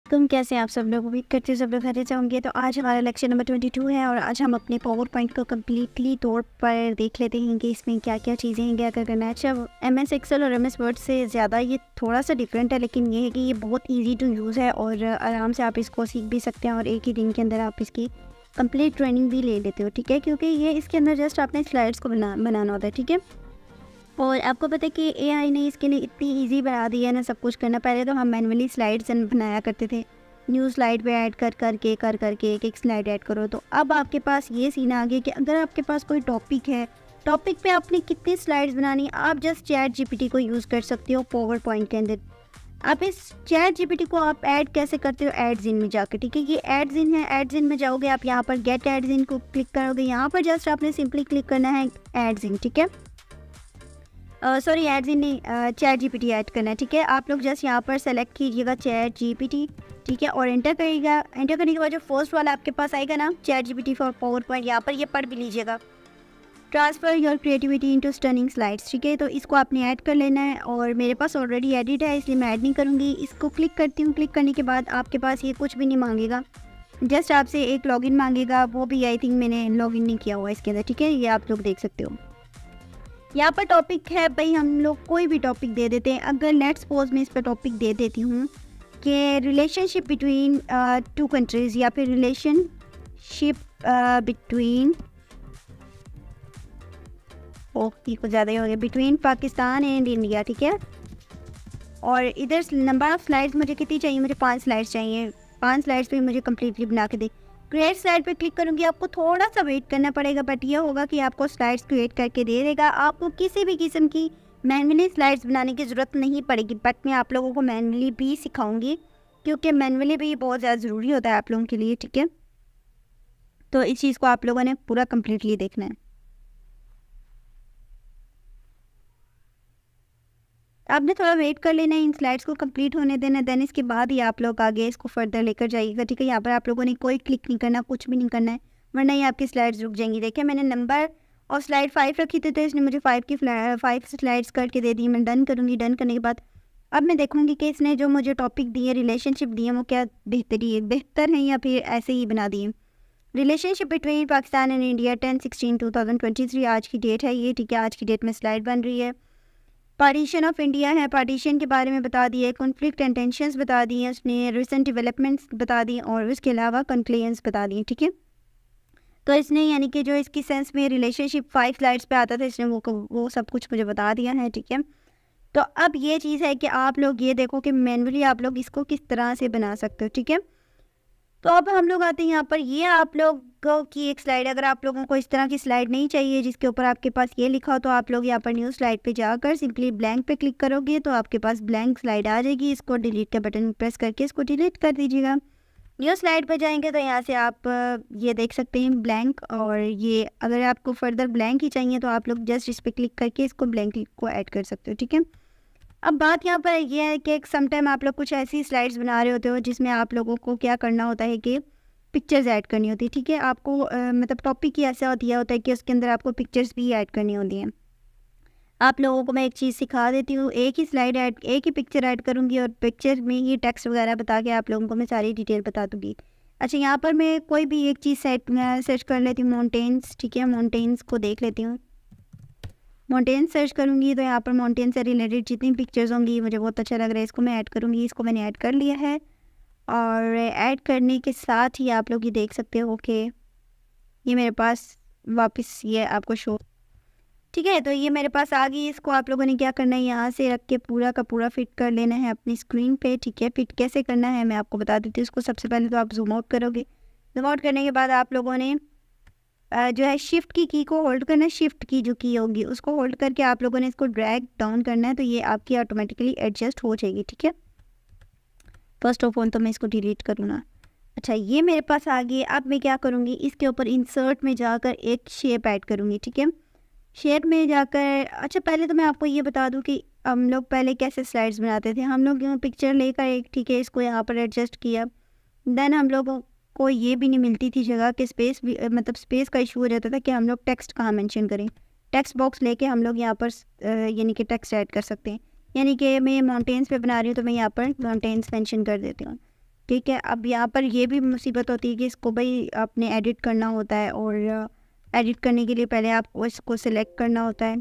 तुम कैसे आप सब लोग उम्मीद करते हो सब लोग खैरियत से होंगे। तो आज हमारा लेक्चर नंबर 22 है और आज हम अपने पावर पॉइंट को कम्प्लीटली तौर पर देख लेते हैं कि इसमें क्या क्या चीज़ें हैं, क्या क्या करना है। अच्छा, एमएस एक्सेल और एमएस वर्ड से ज़्यादा ये थोड़ा सा डिफरेंट है, लेकिन ये है कि ये बहुत ईजी टू यूज़ है और आराम से आप इसको सीख भी सकते हैं और एक ही दिन के अंदर आप इसकी कंप्लीट ट्रेनिंग भी ले लेते हो। ठीक है, क्योंकि ये इसके अंदर जस्ट आपने स्लाइड्स को बनाना होता है। ठीक है, और आपको पता है कि एआई ने इसके लिए इतनी इजी बना दी है ना सब कुछ करना। पहले तो हम मैनुअली स्लाइड्स बनाया करते थे, न्यू स्लाइड पे ऐड कर करके एक एक स्लाइड ऐड करो। तो अब आपके पास ये सीन आ गया कि अगर आपके पास कोई टॉपिक है, टॉपिक पे आपने कितनी स्लाइड्स बनानी, आप जस्ट चैट जीपीटी को यूज़ कर सकते हो पावर पॉइंट के अंदर। आप इस चैट जीपीटी को आप ऐड कैसे करते हो, एड्स इन में जाकर। ठीक है, ये एड्स इन है, एड्स इन में जाओगे आप, यहाँ पर गेट एड्स इन को क्लिक करोगे, यहाँ पर जस्ट आपने सिंपली क्लिक करना है एड्स इन। ठीक है, सॉरी एड्स इन नहीं, चैट जीपीटी ऐड करना है। ठीक है, आप लोग जस्ट यहाँ पर सेलेक्ट कीजिएगा चैट जीपीटी। ठीक है, और एंटर करिएगा। एंटर करने के बाद जो फर्स्ट वाला आपके पास आएगा ना, chat GPT for power point, यहाँ पर ये पढ़ भी लीजिएगा, transfer your creativity into stunning slides. ठीक है, तो इसको आपने ऐड कर लेना है और मेरे पास ऑलरेडी एडिट है इसलिए मैं ऐड नहीं करूँगी। इसको क्लिक करती हूँ। क्लिक करने के बाद आपके पास ये कुछ भी नहीं मांगेगा, जस्ट आपसे एक लॉगिन मांगेगा, वो भी आई थिंक मैंने लॉगिन नहीं किया हुआ इसके अंदर। ठीक है, ये आप लोग देख सकते हो। यहाँ पर टॉपिक है भाई, हम लोग कोई भी टॉपिक दे देते हैं। अगर लेट्स सपोज मैं इस पर टॉपिक दे देती हूँ कि रिलेशनशिप बिटवीन टू कंट्रीज़, या फिर रिलेशनशिप बिटवीन, ये कुछ ज़्यादा ही हो गया, बिटवीन पाकिस्तान एंड इंडिया। ठीक है, और इधर नंबर ऑफ़ स्लाइड्स मुझे कितनी चाहिए, मुझे 5 स्लाइड्स चाहिए। 5 स्लाइड्स पे मुझे कम्प्लीटली बना के दे। क्रिएट स्लाइड पे क्लिक करूँगी, आपको थोड़ा सा वेट करना पड़ेगा, बट ये होगा कि आपको स्लाइड्स क्रिएट करके दे देगा। आपको किसी भी किस्म की मैनुअली स्लाइड्स बनाने की ज़रूरत नहीं पड़ेगी, बट मैं आप लोगों को मैनुअली भी सिखाऊंगी, क्योंकि मैनुअली भी बहुत ज़्यादा ज़रूरी होता है आप लोगों के लिए। ठीक है, तो इस चीज़ को आप लोगों ने पूरा कम्प्लीटली देखना है। आपने थोड़ा वेट कर लेना है, इन स्लाइड्स को कंप्लीट होने देना, देन इसके बाद ही आप लोग आगे इसको फर्दर लेकर जाइएगा। ठीक है, यहाँ पर आप लोगों ने कोई क्लिक नहीं करना, कुछ भी नहीं करना है, वरना ये आपकी स्लाइड्स रुक जाएंगी। देखिए, मैंने नंबर और स्लाइड 5 रखी थी, तो इसने मुझे 5 स्लाइड्स करके दे दी। मैं डन करूँगी। डन करने के बाद अब मैं देखूँगी कि इसने जो मुझे टॉपिक दिए, रिलेशनशिप दिए, वो क्या बेहतर हैं या फिर ऐसे ही बना दिए। Relationship between Pakistan and India 10/16/2023 आज की डेट है ये। ठीक है, आज की डेट में स्लाइड बन रही है। पार्टीशन ऑफ इंडिया है, पार्टीशन के बारे में बता दिए, कॉन्फ्लिक्ट एंड टेंशंस बता दिए उसने, रिसेंट डेवलपमेंट्स बता दी और उसके अलावा कंक्लूजन्स बता दिए। ठीक है, तो इसने यानी कि जो इसकी सेंस में रिलेशनशिप 5 स्लाइड्स पे आता था, इसने वो सब कुछ मुझे बता दिया है। ठीक है, तो अब ये चीज़ है कि आप लोग ये देखो कि मैनुअली आप लोग इसको किस तरह से बना सकते हो। ठीक है, तो अब हम लोग आते हैं यहाँ पर, ये आप लोगों की एक स्लाइड। अगर आप लोगों को इस तरह की स्लाइड नहीं चाहिए जिसके ऊपर आपके पास ये लिखा हो, तो आप लोग यहाँ पर न्यू स्लाइड पे जाकर सिंपली ब्लैंक पे क्लिक करोगे तो आपके पास ब्लैंक स्लाइड आ जाएगी। इसको डिलीट का बटन प्रेस करके इसको डिलीट कर दीजिएगा। न्यू स्लाइड पर जाएंगे तो यहाँ से आप ये देख सकते हैं ब्लैंक, और ये अगर आपको फर्दर ब्लैंक ही चाहिए तो आप लोग जस्ट इस पर क्लिक करके इसको ब्लैंक को ऐड कर सकते हो। ठीक है, अब बात यहाँ पर यह है कि समटाइम आप लोग कुछ ऐसी स्लाइड्स बना रहे होते हो जिसमें आप लोगों को क्या करना होता है कि पिक्चर्स ऐड करनी होती है। ठीक है, आपको मतलब टॉपिक ही ऐसा दिया होता है कि उसके अंदर आपको पिक्चर्स भी ऐड करनी होती हैं। आप लोगों को मैं एक चीज़ सिखा देती हूँ, एक ही पिक्चर ऐड करूँगी और पिक्चर में ही टेक्स्ट वगैरह बता के आप लोगों को मैं सारी डिटेल बता दूँगी। अच्छा, यहाँ पर मैं कोई भी एक चीज़ सर्च कर लेती हूँ, माउंटेन्स। ठीक है, माउंटेन्स को देख लेती हूँ। माउंटेन सर्च करूँगी तो यहाँ पर माउंटेन से रिलेटेड जितनी पिक्चर्स होंगी मुझे बहुत अच्छा लग रहा है, इसको मैं ऐड करूँगी। इसको मैंने ऐड कर लिया है और ऐड करने के साथ ही आप लोग ये देख सकते हो कि ये मेरे पास वापस ये आपको शो। ठीक है, तो ये मेरे पास आ गई। इसको आप लोगों ने क्या करना है, यहाँ से रख के पूरा का पूरा फिट कर लेना है अपनी स्क्रीन पे। ठीक है, फिट कैसे करना है मैं आपको बता देती हूँ। इसको सबसे पहले तो आप जूम आउट करोगे। जूम आउट करने के बाद आप लोगों ने जो है शिफ्ट की को होल्ड करना है। शिफ्ट की जो की होगी उसको होल्ड करके आप लोगों ने इसको ड्रैग डाउन करना है, तो ये आपकी ऑटोमेटिकली एडजस्ट हो जाएगी। ठीक है, फर्स्ट ऑफ ऑल तो मैं इसको डिलीट करूँगा। अच्छा, ये मेरे पास आ गई। अब मैं क्या करूँगी, इसके ऊपर इंसर्ट में जाकर एक शेप ऐड करूँगी। ठीक है, शेप में जाकर, अच्छा पहले तो मैं आपको ये बता दूँ कि हम लोग पहले कैसे स्लाइड्स बनाते थे। हम लोग पिक्चर लेकर एक, ठीक है, इसको यहाँ पर एडजस्ट किया, देन हम लोगों को ये भी नहीं मिलती थी जगह कि स्पेस भी मतलब स्पेस का इशू हो जाता था कि हम लोग टेक्स्ट कहाँ मेंशन करें। टेक्स्ट बॉक्स लेके हम लोग यहाँ पर यानी कि टेक्स्ट ऐड कर सकते हैं। यानी कि मैं माउंटेन्स पे बना रही हूँ तो मैं यहाँ पर माउंटेन्स मेंशन कर देती हूँ। ठीक है। अब यहाँ पर ये भी मुसीबत होती है कि इसको भाई आपने एडिट करना होता है, और एडिट करने के लिए पहले आपको इसको सिलेक्ट करना होता है,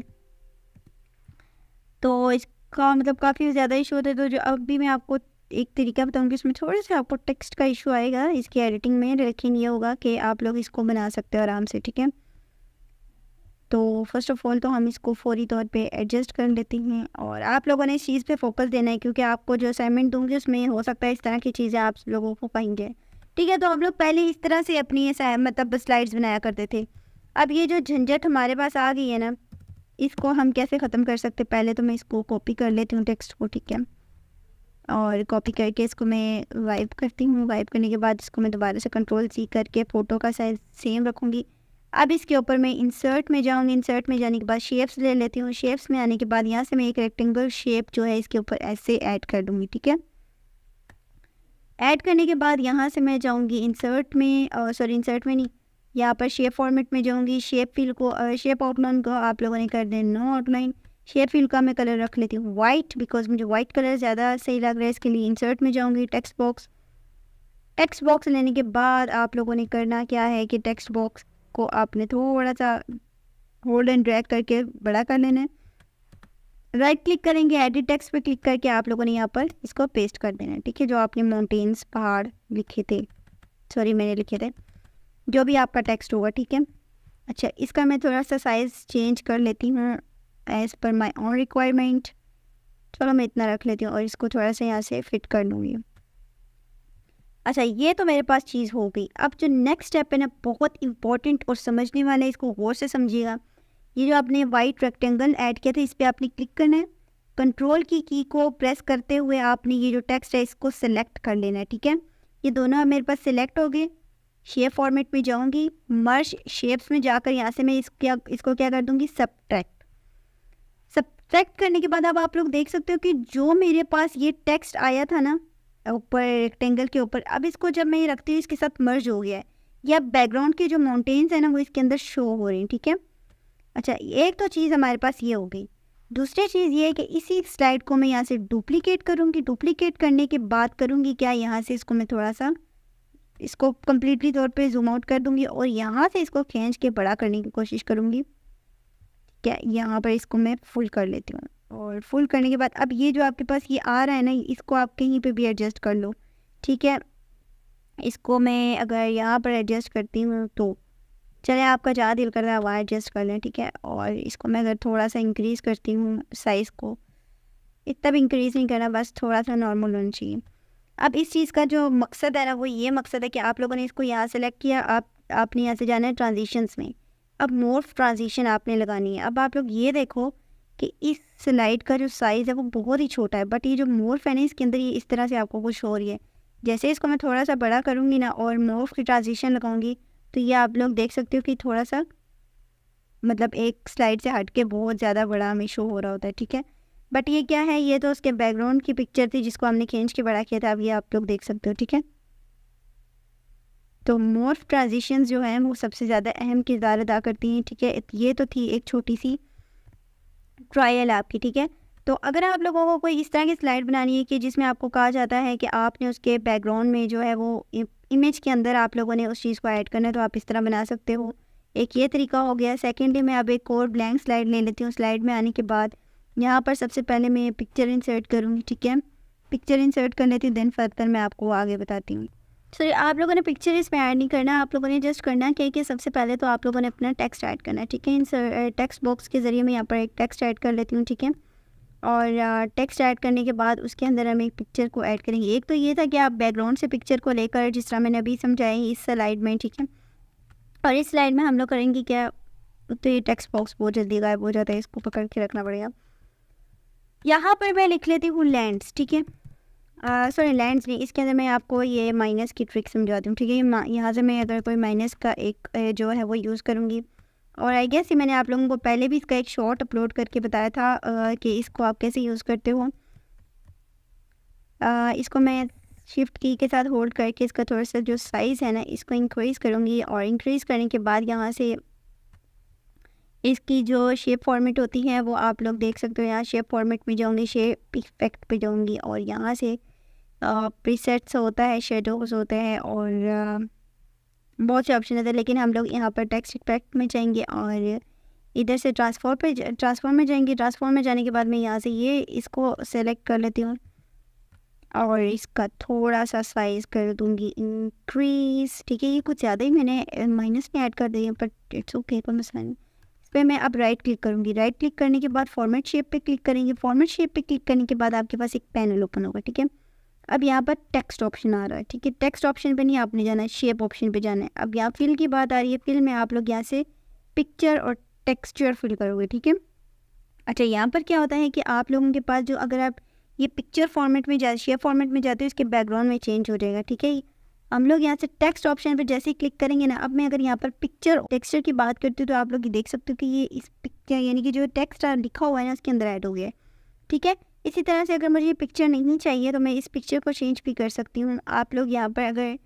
तो इसका मतलब काफ़ी ज़्यादा इशू होता है। तो जो अभी मैं आपको एक तरीका बताऊंगी, उसमें थोड़े से आपको टेक्स्ट का इशू आएगा इसकी एडिटिंग में, लेकिन ये होगा कि आप लोग इसको बना सकते हो आराम से, ठीक है। तो फर्स्ट ऑफ ऑल तो हम इसको फौरी तौर पे एडजस्ट कर लेते हैं, और आप लोगों ने इस चीज़ पे फोकस देना है, क्योंकि आपको जो असाइनमेंट दूंगी उसमें हो सकता है इस तरह की चीज़ें आप लोगों को पाएंगे, ठीक है। तो हम लोग पहले इस तरह से अपनी मतलब स्लाइड्स बनाया करते थे। अब ये जो झंझट हमारे पास आ गई है ना, इसको हम कैसे ख़त्म कर सकते हैं? पहले तो मैं इसको कॉपी कर लेती हूँ टेक्स्ट को, ठीक है, और कॉपी करके इसको मैं वाइप करती हूँ। वाइप करने के बाद इसको मैं दोबारा से Ctrl+C करके फ़ोटो का साइज़ सेम रखूँगी। अब इसके ऊपर मैं इंसर्ट में जाऊँगी। इंसर्ट में जाने के बाद शेप्स ले लेती हूँ। शेप्स में आने के बाद यहाँ से मैं एक रेक्टेंगल शेप जो है इसके ऊपर ऐसे ऐड कर दूँगी, ठीक है। ऐड करने के बाद यहाँ से मैं जाऊँगी इंसर्ट में, इंसर्ट में नहीं, यहाँ पर शेप फॉर्मेट में जाऊँगी। शेप फिल को शेप आउटलाइन को आप लोगों ने कर देना नो आउटलाइन। शेप फिल का मैं कलर रख लेती हूँ वाइट, बिकॉज मुझे वाइट कलर ज़्यादा सही लग रहा है। इसके लिए इंसर्ट में जाऊँगी, टेक्स्ट बॉक्स लेने के बाद आप लोगों ने करना क्या है कि टेक्स्ट बॉक्स को आपने थोड़ा सा होल्ड एंड ड्रैग करके बड़ा कर लेना है। राइट क्लिक करेंगे, एडिट टेक्स्ट पे क्लिक करके आप लोगों ने यहाँ पर इसको पेस्ट कर देना है, ठीक है। जो आपने माउंटेन्स पहाड़ लिखे थे, मैंने लिखे थे, जो भी आपका टेक्स्ट होगा, ठीक है। अच्छा, इसका मैं थोड़ा सा साइज़ चेंज कर लेती हूँ as per my own requirement. चलो मैं इतना रख लेती हूँ और इसको थोड़ा सा यहाँ से फिट कर लूँगी। अच्छा, ये तो मेरे पास चीज़ हो गई। अब जो नेक्स्ट स्टेप है ना, बहुत इंपॉर्टेंट और समझने वाला है, इसको गौर से समझिएगा। ये जो आपने वाइट रेक्टेंगल ऐड किया था, इस पर आपने क्लिक करना है। कंट्रोल की को प्रेस करते हुए आपने ये जो टेक्स्ट है इसको सिलेक्ट कर लेना है, ठीक है। ये दोनों अब मेरे पास सिलेक्ट हो गए। शेप फॉर्मेट में जाऊंगी, मर्ज शेप्स में जाकर यहाँ से मैं इसको क्या कर दूंगी, सब्ट्रैक्ट करने के बाद अब आप लोग देख सकते हो कि जो मेरे पास ये टेक्स्ट आया था ना ऊपर रेक्टेंगल के ऊपर, अब इसको जब मैं ये रखती हूँ इसके साथ मर्ज हो गया है। या बैकग्राउंड के जो माउंटेन्स है ना वो इसके अंदर शो हो रही हैं, ठीक है। अच्छा, एक तो चीज़ हमारे पास ये हो गई। दूसरी चीज़ ये है कि इसी स्लाइड को मैं यहाँ से डुप्लीकेट करूँगी। डुप्लीकेट करने के बाद करूँगी क्या, यहाँ से इसको मैं थोड़ा सा इसको कम्प्लीटली तौर पे जूम आउट कर दूँगी और यहाँ से इसको खींच के बड़ा करने की कोशिश करूँगी। क्या यहाँ पर इसको मैं फुल कर लेती हूँ, और फुल करने के बाद अब ये जो आपके पास ये आ रहा है ना, इसको आप कहीं पे भी एडजस्ट कर लो, ठीक है। इसको मैं अगर यहाँ पर एडजस्ट करती हूँ तो चले, आपका जहाँ दिल कर रहा है वहाँ एडजस्ट कर लें, ठीक है। और इसको मैं अगर थोड़ा सा इंक्रीज़ करती हूँ साइज़ को, इतना भी इंक्रीज़ नहीं करना, बस थोड़ा सा नॉर्मल होना चाहिए। अब इस चीज़ का जो मकसद है ना, वो ये मकसद है कि आप लोगों ने इसको यहाँ सेलेक्ट किया, आपने यहाँ से जाना है ट्रांजिशंस में। अब मोर्फ ट्रांजिशन आपने लगानी है। अब आप लोग ये देखो कि इस स्लाइड का जो साइज़ है वो बहुत ही छोटा है, बट ये जो मोर्फ है ना इसके अंदर ये इस तरह से आपको कुछ हो रही है। जैसे इसको मैं थोड़ा सा बड़ा करूँगी ना और मोर्फ की ट्रांजिशन लगाऊंगी, तो ये आप लोग देख सकते हो कि थोड़ा सा मतलब एक स्लाइड से हट के बहुत ज़्यादा बड़ा हमें शो हो रहा होता है, ठीक है। बट ये क्या है, ये तो उसके बैकग्राउंड की पिक्चर थी जिसको हमने खींच के बड़ा किया था। अब ये आप लोग देख सकते हो, ठीक है। तो मोर्फ ट्रांजिशंस जो हैं वो सबसे ज़्यादा अहम किरदार अदा करती हैं, ठीक है। ये तो थी एक छोटी सी ट्रायल आपकी, ठीक है। तो अगर आप लोगों को कोई इस तरह की स्लाइड बनानी है कि जिसमें आपको कहा जाता है कि आपने उसके बैकग्राउंड में जो है वो इमेज के अंदर आप लोगों ने उस चीज़ को ऐड करना है, तो आप इस तरह बना सकते हो। एक ये तरीका हो गया। सेकेंडली मैं अब एक और ब्लैंक स्लाइड ले लेती हूँ। स्लाइड में आने के बाद यहाँ पर सबसे पहले मैं पिक्चर इंसर्ट करूँगी, ठीक है। पिक्चर इंसर्ट कर लेती हूँ, देन फर्दर मैं आपको आगे बताती हूँ। सो आप लोगों ने पिक्चर इसमें ऐड नहीं करना, आप लोगों ने जस्ट करना क्या कि सबसे पहले तो आप लोगों ने अपना टेक्स्ट ऐड करना है, ठीक है। इन टेक्स्ट बॉक्स के ज़रिए मैं यहाँ पर एक टेक्स्ट ऐड कर लेती हूँ, ठीक है। और टेक्स्ट ऐड करने के बाद उसके अंदर हम एक पिक्चर को ऐड करेंगे। एक तो ये था कि आप बैकग्राउंड से पिक्चर को लेकर, जिस तरह मैंने अभी समझाया इस स्लाइड में, ठीक है। और इस स्लाइड में हम लोग करेंगे क्या, तो ये टेक्स्ट बॉक्स बहुत जल्दी गायब हो जाता है, इसको पकड़ के रखना पड़ेगा। यहाँ पर मैं लिख लेती हूँ लैंड्स, ठीक है। लैंड्स नहीं, इसके अंदर मैं आपको ये माइनस की ट्रिक समझाती हूँ, ठीक है। यहाँ से मैं अगर कोई माइनस का एक जो है वो यूज़ करूँगी, और आई गेस मैंने आप लोगों को पहले भी इसका एक शॉर्ट अपलोड करके बताया था कि इसको आप कैसे यूज़ करते हो। इसको मैं शिफ्ट की के साथ होल्ड करके इसका थोड़ा सा जो साइज़ है ना इसको इंक्रीज़ करूँगी, और इंक्रीज़ करने के बाद यहाँ से इसकी जो शेप फॉर्मेट होती है वो आप लोग देख सकते हो। यहाँ शेप फॉर्मेट में जाऊँगी, शेप इफेक्ट पे जाऊँगी, और यहाँ से प्रीसेट्स होता है, शेडोज़ होते हैं और बहुत से ऑप्शन होते हैं, लेकिन हम लोग यहाँ पर टेक्स्ट इफेक्ट में जाएंगे और इधर से ट्रांसफॉर्म में जाएंगे। ट्रांसफॉर्म में जाने के बाद मैं यहाँ से ये इसको सेलेक्ट कर लेती हूँ और इसका थोड़ा सा साइज़ कर दूँगी इंक्रीज़। ठीक है, ये कुछ ज़्यादा ही मैंने माइनस में ऐड कर दिए, बट इट्स ओके, कोई मसला नहीं। इस पर मैं अब राइट क्लिक करूँगी। राइट क्लिक करने के बाद फॉर्मेट शेप पे क्लिक करेंगे। फॉर्मेट शेप पे क्लिक करने के बाद आपके पास एक पैनल ओपन होगा। ठीक है, अब यहाँ पर टेक्स्ट ऑप्शन आ रहा है। ठीक है, टेक्स्ट ऑप्शन पे नहीं आपने जाना है, शेप ऑप्शन पे जाना है। अब यहाँ फिल की बात आ रही है। फिल में आप लोग यहाँ से पिक्चर और टेक्सचर फिल करोगे। ठीक है, अच्छा यहाँ पर क्या होता है कि आप लोगों के पास जो, अगर आप ये पिक्चर फॉर्मेट में शेप फॉर्मेट में जाते हो, इसके बैकग्राउंड में चेंज हो जाएगा। ठीक है, हम लोग यहाँ से टेक्स्ट ऑप्शन पे जैसे ही क्लिक करेंगे ना, अब मैं अगर यहाँ पर पिक्चर टेक्सचर की बात करती हूँ तो आप लोग ये देख सकते हो कि ये इस पिक्चर यानी कि जो टेक्स्ट लिखा हुआ है ना उसके अंदर ऐड हो गया है। ठीक है, इसी तरह से अगर मुझे ये पिक्चर नहीं चाहिए तो मैं इस पिक्चर को चेंज भी कर सकती हूँ। आप लोग यहाँ पर अगर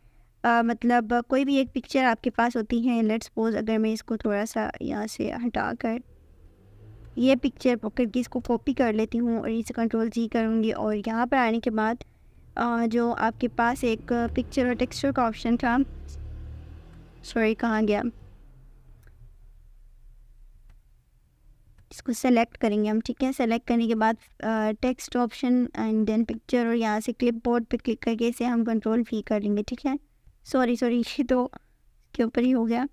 मतलब कोई भी एक पिक्चर आपके पास होती है, लेट्स सपोज अगर मैं इसको थोड़ा सा यहाँ से हटा कर ये पिक्चर पकड़ के इसको कॉपी कर लेती हूँ और इसे कंट्रोल-जी करूँगी और यहाँ पर आने के बाद जो आपके पास एक पिक्चर और टेक्सचर का ऑप्शन था, सॉरी कहाँ गया, इसको सेलेक्ट करेंगे हम। ठीक है, सेलेक्ट करने के बाद text option and then picture और यहाँ से क्लिपबोर्ड पे क्लिक करके इसे हम कंट्रोल-V कर लेंगे। ठीक है, सॉरी ये तो के ऊपर ही हो गया,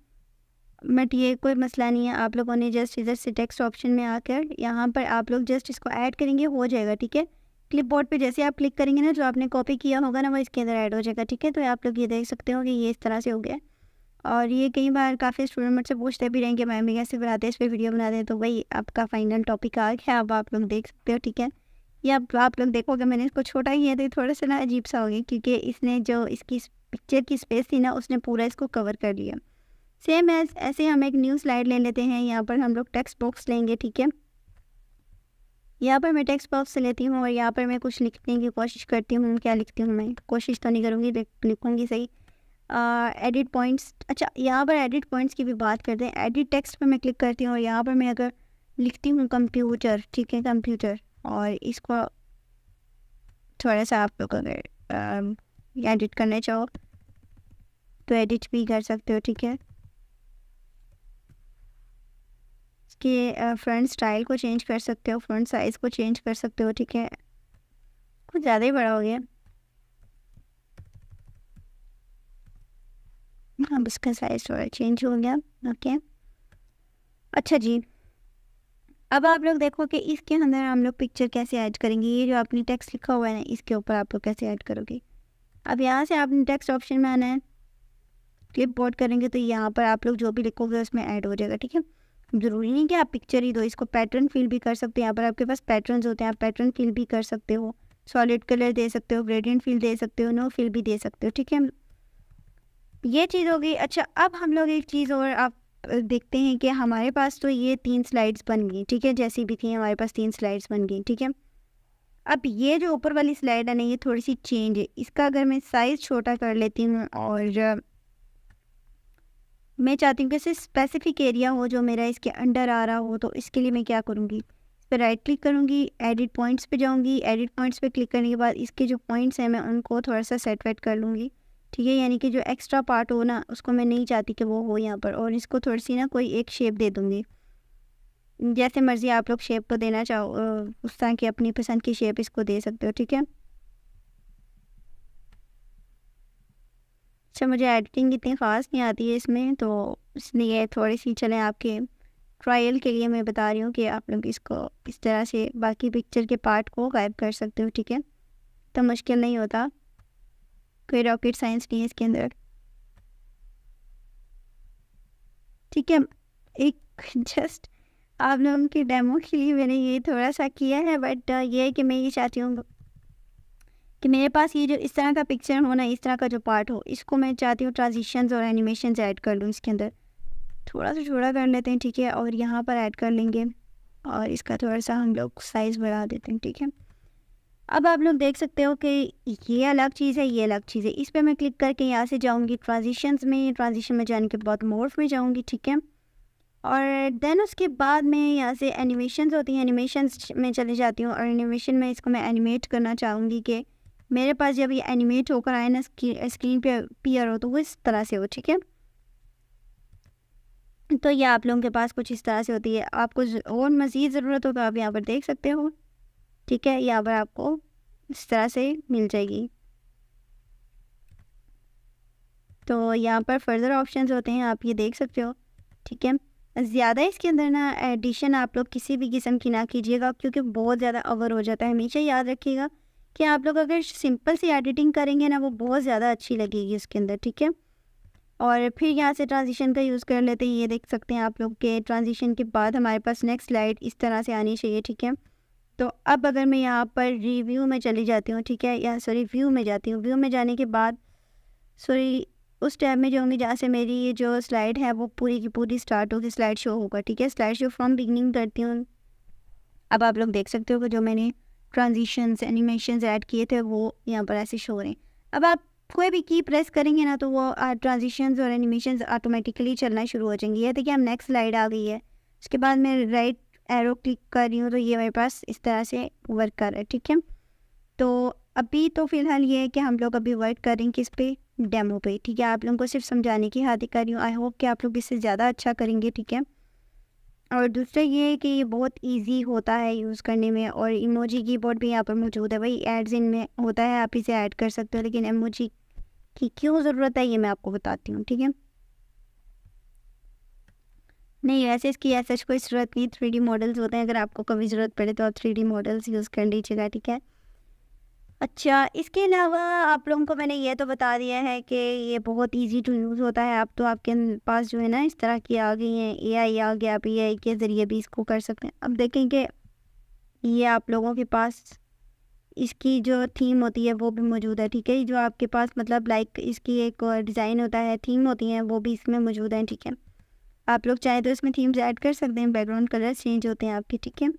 बट ये कोई मसला नहीं है। आप लोगों ने जस्ट इधर से टेक्स्ट ऑप्शन में आकर यहाँ पर आप लोग जस्ट इसको ऐड करेंगे, हो जाएगा। ठीक है, क्लिपबोर्ड पे जैसे आप क्लिक करेंगे ना, जो आपने कॉपी किया होगा ना वो इसके अंदर ऐड हो जाएगा। ठीक है, तो आप लोग ये देख सकते हो कि ये इस तरह से हो गया। और ये कई बार काफ़ी स्टूडेंट मुझसे पूछते भी रहेंगे मैम कैसे बनाते हैं, इस पर वीडियो बना दें, तो वही आपका फाइनल टॉपिक आ गया, अब आप लोग देख सकते हो। ठीक है, ये अब आप लोग देखोगे मैंने इसको छोटा ही है तो थोड़ा सा ना अजीब सा हो गया, क्योंकि इसने जो इसकी पिक्चर की स्पेस थी ना उसने पूरा इसको कवर कर लिया। सेम ऐसे हम एक न्यू स्लाइड ले लेते हैं। यहाँ पर हम लोग टेक्स्ट बॉक्स लेंगे। ठीक है, यहाँ पर मैं टेक्स्ट बॉक्स से लेती हूँ और यहाँ पर मैं कुछ लिखने की कोशिश करती हूँ। क्या लिखती हूँ मैं, कोशिश तो नहीं करूँगी, लिखूँगी सही। एडिट पॉइंट्स, अच्छा यहाँ पर एडिट पॉइंट्स की भी बात करते हैं। एडिट टेक्स्ट पर मैं क्लिक करती हूँ और यहाँ पर मैं अगर लिखती हूँ कंप्यूटर, ठीक है कंप्यूटर, और इसको थोड़ा सा आप लोग अगर एडिट करना चाहो तो एडिट भी कर सकते हो। ठीक है, इसके फ्रंट स्टाइल को चेंज कर सकते हो, फ्रंट साइज़ को चेंज कर सकते हो। ठीक है, कुछ ज़्यादा ही बड़ा हो गया, अब इसका साइज़ थोड़ा चेंज हो गया। ओके, अच्छा जी, अब आप लोग देखो कि इसके अंदर हम लोग पिक्चर कैसे ऐड करेंगे। ये जो आपने टेक्स्ट लिखा हुआ है ना, इसके ऊपर आप लोग कैसे ऐड करोगे। अब यहाँ से आपने टेक्स्ट ऑप्शन में आना है, क्लिपबोर्ड करेंगे तो यहाँ पर आप लोग जो भी लिखोगे उसमें ऐड हो जाएगा। ठीक है, ज़रूरी नहीं कि आप पिक्चर ही दो, इसको पैटर्न फिल भी कर सकते हैं। यहाँ पर आपके पास पैटर्न्स होते हैं, आप पैटर्न फिल भी कर सकते हो, सॉलिड कलर दे सकते हो, ग्रेडियंट फिल दे सकते हो, नो फिल भी दे सकते हो। ठीक है, ये चीज़ हो गई। अच्छा, अब हम लोग एक चीज़ और आप देखते हैं कि हमारे पास तो ये 3 स्लाइड्स बन गई। ठीक है, जैसी भी थी हमारे पास 3 स्लाइड्स बन गई। ठीक है, अब ये जो ऊपर वाली स्लाइड है ना, ये थोड़ी सी चेंज है। इसका अगर मैं साइज़ छोटा कर लेती हूँ और मैं चाहती हूँ कि सिर्फ स्पेसिफिक एरिया हो जो मेरा इसके अंडर आ रहा हो, तो इसके लिए मैं क्या करूँगी, इस पर राइट क्लिक करूँगी, एडिट पॉइंट्स पे जाऊँगी। एडिट पॉइंट्स पे क्लिक करने के बाद इसके जो पॉइंट्स हैं मैं उनको थोड़ा सा सेट वेट कर लूँगी। ठीक है, यानी कि जो एक्स्ट्रा पार्ट हो ना उसको मैं नहीं चाहती कि वो हो यहाँ पर, और इसको थोड़ी सी ना कोई एक शेप दे दूँगी, जैसे मर्ज़ी आप लोग शेप को देना चाहो, उस तरह की अपनी पसंद की शेप इसको दे सकते हो। ठीक है, अच्छा मुझे एडिटिंग इतनी ख़ास नहीं आती है इसमें, तो इसलिए थोड़ी सी चलें आपके ट्रायल के लिए मैं बता रही हूँ कि आप लोग इसको इस तरह से बाकी पिक्चर के पार्ट को गायब कर सकते हो। ठीक है, तो मुश्किल नहीं होता, कोई रॉकेट साइंस नहीं है इसके अंदर। ठीक है, एक जस्ट आप लोगों की डेमो के लिए मैंने ये थोड़ा सा किया है, बट ये है कि मैं ये चाहती हूँ कि मेरे पास ये जो इस तरह का पिक्चर हो ना, इस तरह का जो पार्ट हो, इसको मैं चाहती हूँ ट्रांजिशंस और एनिमेशंस ऐड कर लूँ इसके अंदर। थोड़ा सा छोटा कर लेते हैं। ठीक है, और यहाँ पर ऐड कर लेंगे और इसका थोड़ा सा हम लोग साइज़ बढ़ा देते हैं। ठीक है, अब आप लोग देख सकते हो कि ये अलग चीज़ है, ये अलग चीज़ है। इस पर मैं क्लिक करके यहाँ से जाऊँगी ट्रांजिशंस में, ट्रांजिशन में जाने के बाद मोर्फ में जाऊँगी। ठीक है, और देन उसके बाद मैं यहाँ से एनिमेशंस होती हैं, एनिमेशंस में चली जाती हूँ और एनिमेशन में इसको मैं एनिमेट करना चाहूँगी कि मेरे पास जब ये एनिमेट होकर आए ना, स्क्रीन पे अपीयर हो, तो वो इस तरह से हो, ठीक है। तो ये आप लोगों के पास कुछ इस तरह से होती है। आपको और मज़ीद ज़रूरत हो तो आप यहाँ पर देख सकते हो, ठीक है। यहाँ पर आपको इस तरह से मिल जाएगी। तो यहाँ पर फर्दर ऑप्शंस होते हैं, आप ये देख सकते हो, ठीक है। ज़्यादा इसके अंदर ना एडिशन आप लोग किसी भी किस्म की ना कीजिएगा, क्योंकि बहुत ज़्यादा ओवर हो जाता है। हमेशा याद रखिएगा कि आप लोग अगर सिंपल सी एडिटिंग करेंगे ना, वो बहुत ज़्यादा अच्छी लगेगी उसके अंदर, ठीक है। और फिर यहाँ से ट्रांजिशन का यूज़ कर लेते हैं। ये देख सकते हैं आप लोग के ट्रांजिशन के बाद हमारे पास नेक्स्ट स्लाइड इस तरह से आनी चाहिए, ठीक है। तो अब अगर मैं यहाँ पर रिव्यू में चली जाती हूँ, ठीक है, या सॉरी व्यू में जाती हूँ। व्यू में जाने के बाद सॉरी उस टैब में जाऊँगी जहाँ से मेरी ये जो स्लाइड है वो पूरी की पूरी स्टार्ट होगी, स्लाइड शो होगा, ठीक है। स्लाइड शो फ्रॉम बिगिनिंग करती हूँ। अब आप लोग देख सकते हो कि जो मैंने ट्रांजिशंस एनिमेशंस ऐड किए थे वो यहाँ पर ऐसे शो हो रहे हैं। अब आप कोई भी की प्रेस करेंगे ना, तो वो ट्रांजिशंस और एनिमेशंस ऑटोमेटिकली चलना शुरू हो जाएंगी। ये देखिए, हम नेक्स्ट स्लाइड आ गई है। उसके बाद मैं राइट एरो क्लिक कर रही हूँ, तो ये मेरे पास इस तरह से वर्क कर रहा है, ठीक है। तो अभी तो फ़िलहाल ये है कि हम लोग अभी वर्क करें किस पे, डेमो पे, ठीक है। आप लोगों को सिर्फ समझाने की खातिर कर रही हूँ। आई होप कि आप लोग इससे ज़्यादा अच्छा करेंगे, ठीक है। और दूसरा ये है कि ये बहुत इजी होता है यूज़ करने में, और इमोजी कीबोर्ड भी यहाँ पर मौजूद है। भाई एड्स इनमें होता है, आप इसे ऐड कर सकते हो, लेकिन इमोजी की क्यों ज़रूरत है ये मैं आपको बताती हूँ, ठीक है। नहीं, वैसे इसकी ऐसा कोई ज़रूरत नहीं। 3D मॉडल्स होते हैं, अगर आपको कभी ज़रूरत पड़े तो आप 3D मॉडल्स यूज़ कर लीजिएगा, ठीक है। अच्छा, इसके अलावा आप लोगों को मैंने ये तो बता दिया है कि ये बहुत इजी टू यूज़ होता है। अब तो आपके पास जो है ना इस तरह की आ गई हैं, एआई आ गया, आप एआई के ज़रिए भी इसको कर सकते हैं। अब देखें कि ये आप लोगों के पास इसकी जो थीम होती है वो भी मौजूद है, ठीक है। जो आपके पास मतलब लाइक इसकी एक डिज़ाइन होता है, थीम होती हैं, वो भी इसमें मौजूद हैं, ठीक है। आप लोग चाहें तो इसमें थीम्स ऐड कर सकते हैं, बैकग्राउंड कलर चेंज होते हैं आपके, ठीक है।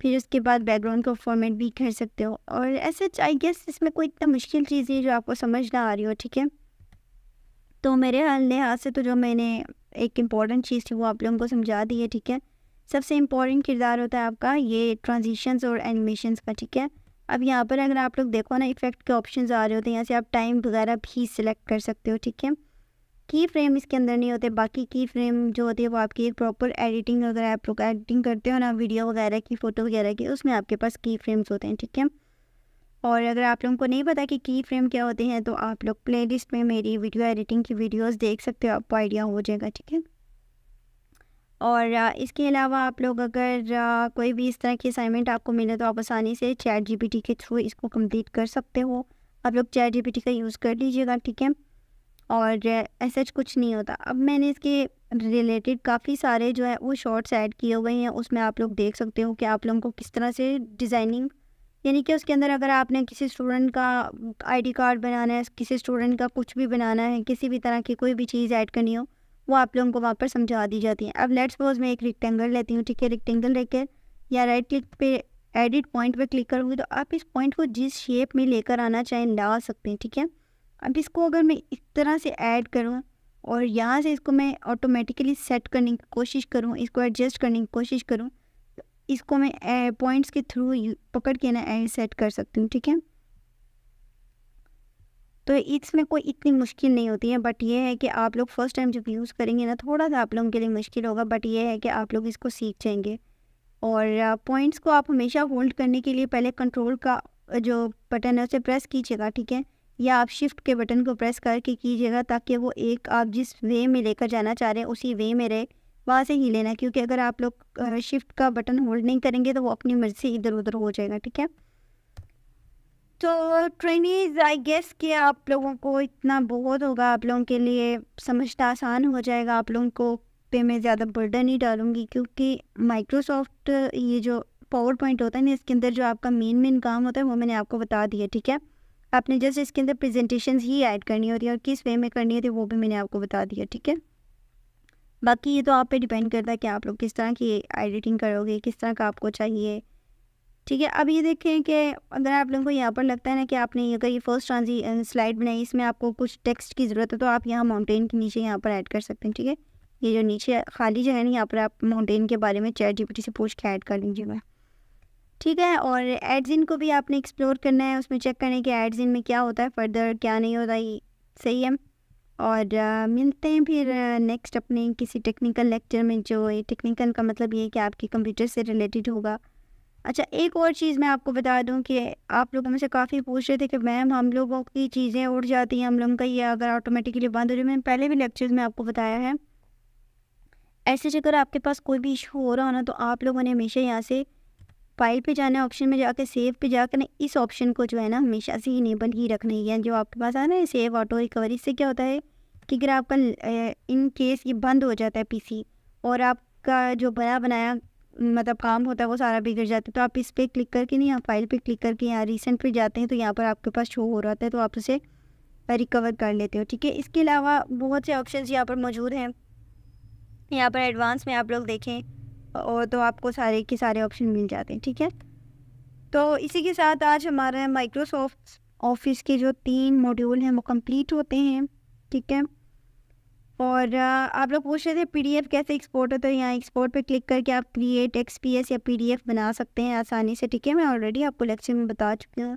फिर उसके बाद बैकग्राउंड को फॉर्मेट भी कर सकते हो। और ऐसे आई गेस इसमें कोई इतना मुश्किल चीज़ नहीं जो आपको समझ ना आ रही हो, ठीक है। तो मेरे लिहाज से तो जो मैंने एक इम्पॉर्टेंट चीज़ थी वो आप लोगों को समझा दी है, ठीक है। सबसे इम्पॉर्टेंट किरदार होता है आपका ये ट्रांजिशंस और एनिमेशंस का, ठीक है। अब यहाँ पर अगर आप लोग देखो ना, इफ़ेक्ट के ऑप्शंस आ रहे होते हैं, यहाँ से आप टाइम वगैरह भी सिलेक्ट कर सकते हो, ठीक है। की फ्रेम इसके अंदर नहीं होते। बाकी की फ्रेम जो होती है वो आपकी एक प्रॉपर एडिटिंग, अगर आप लोग एडिटिंग करते हो ना वीडियो वगैरह की, फ़ोटो वगैरह की, उसमें आपके पास की फ्रेम्स होते हैं, ठीक है। और अगर आप लोगों को नहीं पता कि की फ्रेम क्या होते हैं, तो आप लोग प्लेलिस्ट में मेरी वीडियो एडिटिंग की वीडियोस देख सकते हो, आपको आइडिया हो जाएगा, ठीक है। और इसके अलावा आप लोग अगर कोई भी इस तरह की असाइनमेंट आपको मिले तो आप आसानी से चैट जीपीटी के थ्रू इसको कंप्लीट कर सकते हो। आप लोग चैट जीपीटी का यूज़ कर लीजिएगा, ठीक है। और ऐसा कुछ नहीं होता। अब मैंने इसके रिलेटेड काफ़ी सारे जो है वो शॉर्ट्स ऐड किए हुए हैं, उसमें आप लोग देख सकते हो कि आप लोगों को किस तरह से डिज़ाइनिंग, यानी कि उसके अंदर अगर आपने किसी स्टूडेंट का आईडी कार्ड बनाना है, किसी स्टूडेंट का कुछ भी बनाना है, किसी भी तरह की कोई भी चीज़ ऐड करनी हो, वो आप लोगों को वहाँ पर समझा दी जाती है। अब लेट्स सपोज मैं एक रेक्टेंगल लेती हूँ, ठीक है। रेक्टेंगल लेकर या राइट क्लिक पे एडिट पॉइंट पे क्लिक करूँगी, तो आप इस पॉइंट को जिस शेप में लेकर आना चाहें ला सकते हैं, ठीक है। अब इसको अगर मैं इस तरह से ऐड करूँ और यहाँ से इसको मैं ऑटोमेटिकली सेट करने की कोशिश करूँ, इसको एडजस्ट करने की कोशिश करूँ, तो इसको मैं पॉइंट्स के थ्रू पकड़ के ना सेट कर सकती हूँ, ठीक है। तो इसमें कोई इतनी मुश्किल नहीं होती है, बट ये है कि आप लोग फर्स्ट टाइम जब यूज़ करेंगे ना, थोड़ा सा आप लोगों के लिए मुश्किल होगा, बट ये है कि आप लोग इसको सीख जाएंगे। और पॉइंट्स को आप हमेशा होल्ड करने के लिए पहले कंट्रोल का जो बटन है उसे प्रेस कीजिएगा, ठीक है। या आप शिफ्ट के बटन को प्रेस करके कीजिएगा, ताकि वो एक आप जिस वे में लेकर जाना चाह रहे हैं उसी वे में रहे, वहाँ से ही लेना। क्योंकि अगर आप लोग शिफ्ट का बटन होल्ड नहीं करेंगे तो वो अपनी मर्ज़ी से इधर उधर हो जाएगा, ठीक है। तो ट्रेनीज़ आई गेस कि आप लोगों को इतना बहुत होगा, आप लोगों के लिए समझना आसान हो जाएगा। आप लोगों को पे मैं ज़्यादा बर्डन नहीं डालूँगी, क्योंकि माइक्रोसॉफ्ट ये जो पावर पॉइंट होता है ना, इसके अंदर जो आपका मेन काम होता है वो मैंने आपको बता दिया, ठीक है। आपने जस्ट इसके अंदर प्रेजेंटेशंस ही ऐड करनी होती है, और किस वे में करनी होती है वो भी मैंने आपको बता दिया, ठीक है। बाकी ये तो आप पे डिपेंड करता है कि आप लोग किस तरह की एडिटिंग करोगे, किस तरह का आपको चाहिए, ठीक है। अब ये देखें कि अगर आप लोगों को यहाँ पर लगता है ना कि आपने अगर ये फर्स्ट स्लाइड बनाई, इसमें आपको कुछ टेक्स्ट की ज़रूरत है, तो आप यहाँ माउंटेन के नीचे यहाँ पर ऐड कर सकते हैं, ठीक है। ये जो नीचे खाली जगह है ना, यहाँ पर आप माउंटेन के बारे में चैट जीपीटी से पूछ के ऐड कर लीजिएगा। ठीक है। और एड्स को भी आपने एक्सप्लोर करना है, उसमें चेक करना है कि एड्स में क्या होता है फर्दर, क्या नहीं होता, ये सही है। और मिलते हैं फिर नेक्स्ट अपने किसी टेक्निकल लेक्चर में, जो ये टेक्निकल का मतलब ये है कि आपके कंप्यूटर से रिलेटेड होगा। अच्छा, एक और चीज़ मैं आपको बता दूं कि आप लोग मुझसे काफ़ी पूछ रहे थे कि मैम हम लोगों की चीज़ें उड़ जाती हैं, हम लोगों का ये अगर ऑटोमेटिकली बंद हो जाए। मैंने पहले भी लेक्चर्स में आपको बताया है, ऐसे अगर आपके पास कोई भी इशू हो रहा हो ना, तो आप लोगों ने हमेशा यहाँ से फाइल पे जाना है, ऑप्शन में जाकर सेव पे जाकर ना इस ऑप्शन को जो है ना हमेशा से इनेबल ही रखना है। जो आपके पास आ ना सेव ऑटो रिकवरी, इससे क्या होता है कि अगर आपका इन केस ये बंद हो जाता है पीसी, और आपका जो बना बनाया मतलब काम होता है वो सारा बिगड़ जाता है, तो आप इस पर क्लिक करके नहीं, यहाँ फाइल पे क्लिक करके यहाँ रिसेंट पे जाते हैं, तो यहाँ पर आपके पास शो हो रहा है, तो आप उसे रिकवर कर लेते हो। ठीक है, इसके अलावा बहुत से ऑप्शन यहाँ पर मौजूद हैं। यहाँ पर एडवांस में आप लोग देखें और तो आपको सारे के सारे ऑप्शन मिल जाते हैं। ठीक है, तो इसी के साथ आज हमारा माइक्रोसॉफ्ट ऑफिस के जो 3 मॉड्यूल हैं वो कंप्लीट होते हैं। ठीक है, और आप लोग पूछ रहे थे पीडीएफ कैसे एक्सपोर्ट होता है। यहाँ एक्सपोर्ट पे क्लिक करके आप क्रिएट एक्सपीएस या पीडीएफ बना सकते हैं आसानी से। ठीक है, मैं ऑलरेडी आपको लेक्चर में बता चुकी हूँ।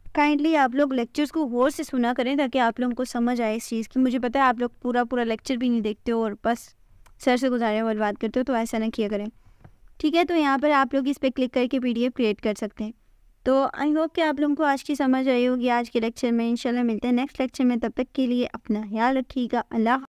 काइंडली आप लोग लेक्चर्स को गौर से सुना करें ताकि आप लोगों को समझ आए इस चीज़ की। मुझे पता है आप लोग पूरा लेक्चर भी नहीं देखते हो और बस सर से गुजारे वाली बात करते हो, तो ऐसा ना किया करें। ठीक है, तो यहाँ पर आप लोग इस पर क्लिक करके पीडीएफ क्रिएट कर सकते हैं। तो आई होप कि आप लोगों को आज की समझ आई होगी आज के लेक्चर में। इंशाल्लाह मिलते हैं नेक्स्ट लेक्चर में, तब तक के लिए अपना ख्याल रखिएगा। अल्लाह।